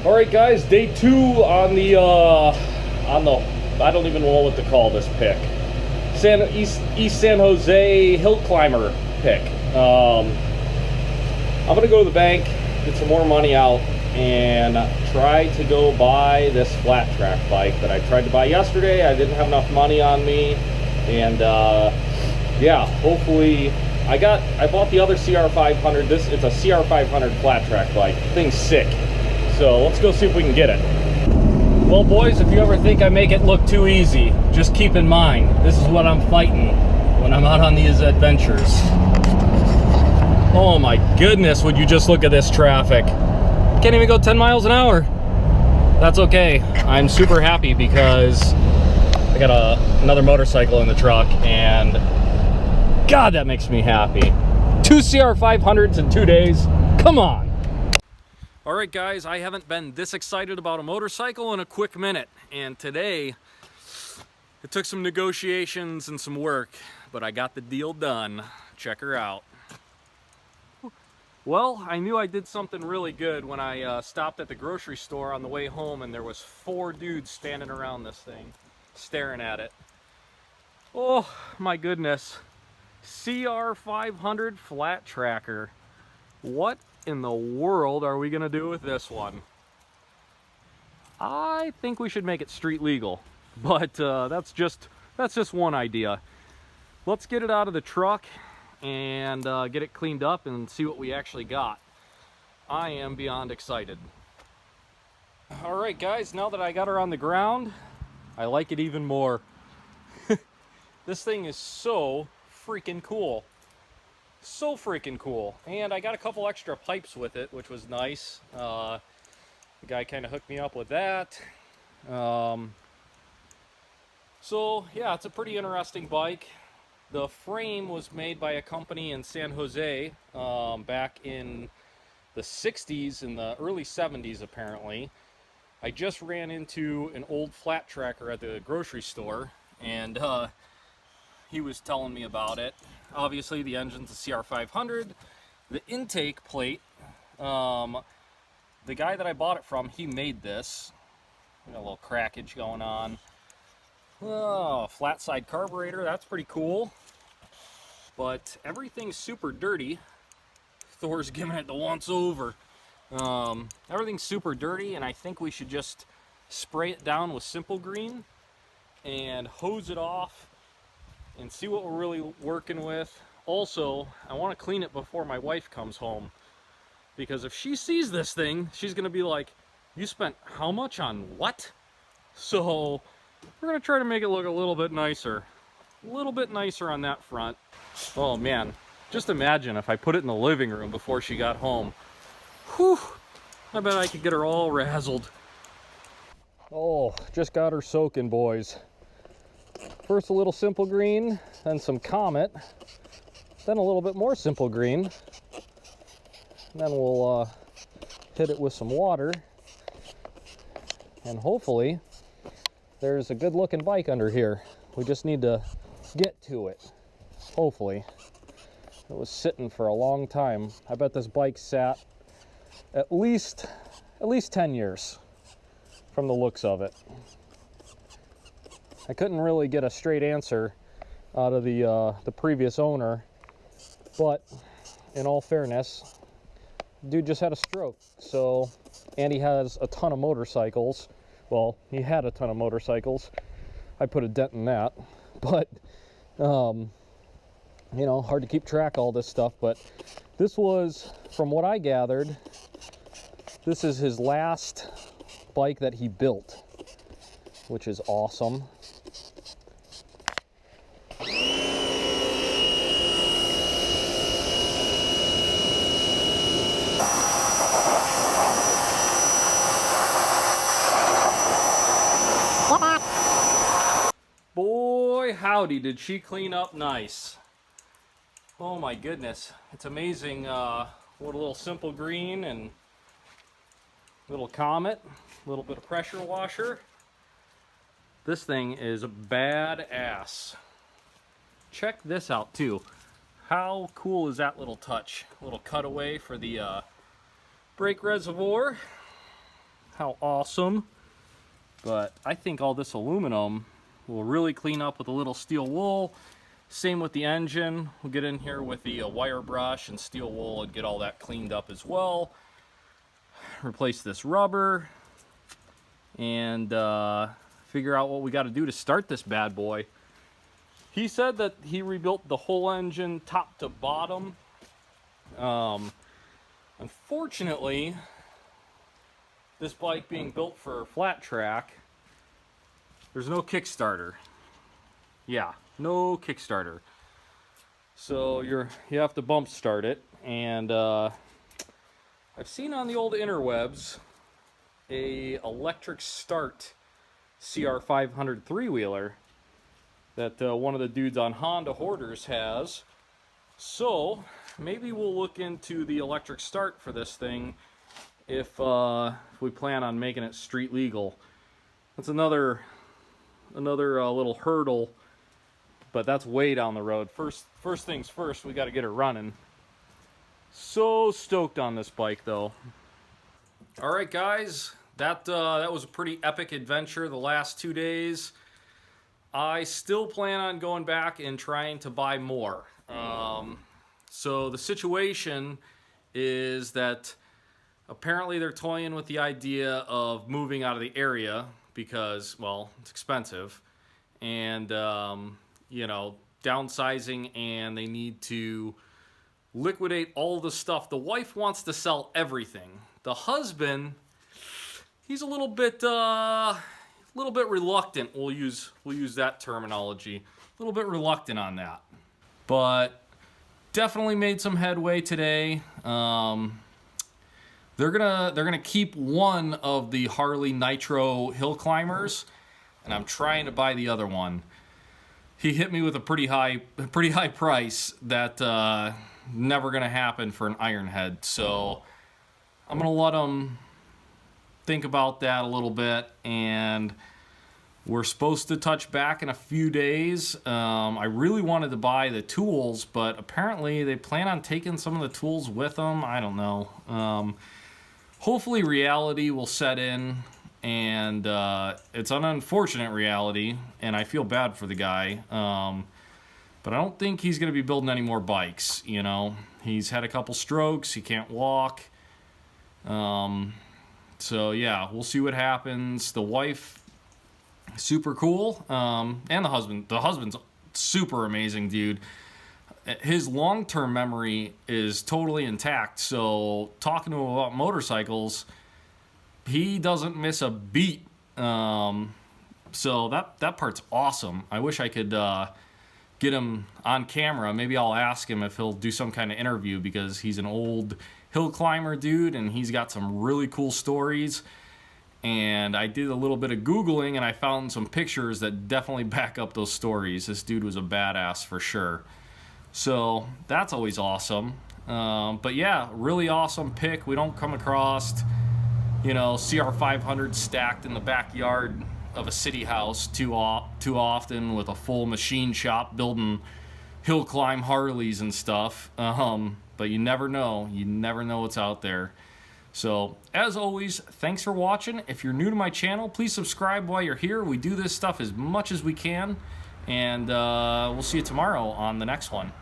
All right, guys, day 2 on the I don't even know what to call this pick. East San Jose hill climber pick. I'm gonna go to the bank, get some more money out, and try to go buy this flat track bike that I tried to buy yesterday. I didn't have enough money on me, and yeah, hopefully I bought the other CR500. It's a CR500 flat track bike. The thing's sick. So let's go see if we can get it. Well, boys, if you ever think I make it look too easy, just keep in mind, this is what I'm fighting when I'm out on these adventures. Oh my goodness, would you just look at this traffic. Can't even go 10 miles an hour. That's okay. I'm super happy because I got another motorcycle in the truck, and God, that makes me happy. 2 CR500s in 2 days. Come on. All right, guys, I haven't been this excited about a motorcycle in a quick minute, and today it took some negotiations and some work, but I got the deal done. Check her out. Well, I knew I did something really good when I stopped at the grocery store on the way home, and there was 4 dudes standing around this thing, staring at it. Oh my goodness. CR500 flat tracker. What in the world are we gonna do with this one? I think we should make it street legal, but that's just one idea. Let's get it out of the truck and get it cleaned up and see what we actually got. I am beyond excited. All right, guys, now that I got her on the ground, I like it even more. This thing is so freaking cool. So freaking cool. And I got a couple extra pipes with it, which was nice. The guy kind of hooked me up with that. So yeah, it's a pretty interesting bike. The frame was made by a company in San Jose back in the 60s and the early 70s apparently. I just ran into an old flat tracker at the grocery store, and he was telling me about it. Obviously the engine's a CR500. The intake plate, the guy that I bought it from, he made this. Got a little crackage going on. Oh, flat side carburetor, that's pretty cool. But everything's super dirty. Thor's giving it the once over. Everything's super dirty, and I think we should just spray it down with Simple Green and hose it off and see what we're really working with. Also, I want to clean it before my wife comes home, because if she sees this thing, she's gonna be like, you spent how much on what? So we're gonna try to make it look a little bit nicer on that front. Oh man, just imagine if I put it in the living room before she got home. Whew, I bet I could get her all razzled. Oh, just got her soaking, boys. First a little Simple Green, then some Comet, then a little bit more Simple Green. Then we'll hit it with some water, and hopefully there's a good looking bike under here. We just need to get to it, hopefully. It was sitting for a long time. I bet this bike sat at least 10 years from the looks of it. I couldn't really get a straight answer out of the previous owner, but in all fairness, dude just had a stroke. So, and he has a ton of motorcycles. Well, he had a ton of motorcycles. I put a dent in that, but you know, hard to keep track of all this stuff. But this was, from what I gathered, this is his last bike that he built, which is awesome. Boy, howdy, did she clean up nice. Oh my goodness, it's amazing what a little Simple Green and little Comet, a little bit of pressure washer. This thing is badass. Check this out too. How cool is that little touch? A little cutaway for the brake reservoir. how awesome. But I think all this aluminum will really clean up with a little steel wool. Same with the engine. We'll get in here with the wire brush and steel wool and get all that cleaned up as well. Replace this rubber and figure out what we got to do to start this bad boy. He said that he rebuilt the whole engine top to bottom. Unfortunately, this bike being built for flat track, there's no Kickstarter. Yeah, no Kickstarter. So you have to bump start it. And I've seen on the old interwebs a electric start CR500 three-wheeler that one of the dudes on Honda Hoarders has. So maybe we'll look into the electric start for this thing if we plan on making it street legal. That's another little hurdle, but that's way down the road. First things first, we got to get it running. So stoked on this bike though. All right, guys, that was a pretty epic adventure the last 2 days. I still plan on going back and trying to buy more. So the situation is that apparently they're toying with the idea of moving out of the area because, well, it's expensive, and you know, downsizing, and they need to liquidate all the stuff. The wife wants to sell everything. The husband, he's a little bit reluctant. We'll use that terminology. A little bit reluctant on that, but definitely made some headway today. They're gonna keep one of the Harley Nitro hill climbers, and I'm trying to buy the other one. He hit me with a pretty high price that never gonna happen for an Ironhead. So I'm gonna let him think about that a little bit, and we're supposed to touch back in a few days. I really wanted to buy the tools, but apparently they plan on taking some of the tools with them. I don't know. Hopefully reality will set in, and it's an unfortunate reality, and I feel bad for the guy. But I don't think he's going to be building any more bikes, you know. He's had a couple strokes, he can't walk. So yeah, we'll see what happens. The wife, super cool, and the husband's super amazing dude. His long-term memory is totally intact, so talking to him about motorcycles, he doesn't miss a beat. So that part's awesome. I wish I could get him on camera. Maybe I'll ask him if he'll do some kind of interview, because he's an old hill climber dude and he's got some really cool stories. And I did a little bit of Googling and I found some pictures that definitely back up those stories. This dude was a badass for sure. So that's always awesome. But yeah, really awesome pick. We don't come across, you know, CR500 stacked in the backyard of a city house too often, with a full machine shop building hill climb Harleys and stuff. But you never know. You never know what's out there. So, as always, thanks for watching. If you're new to my channel, please subscribe while you're here. We do this stuff as much as we can. And we'll see you tomorrow on the next one.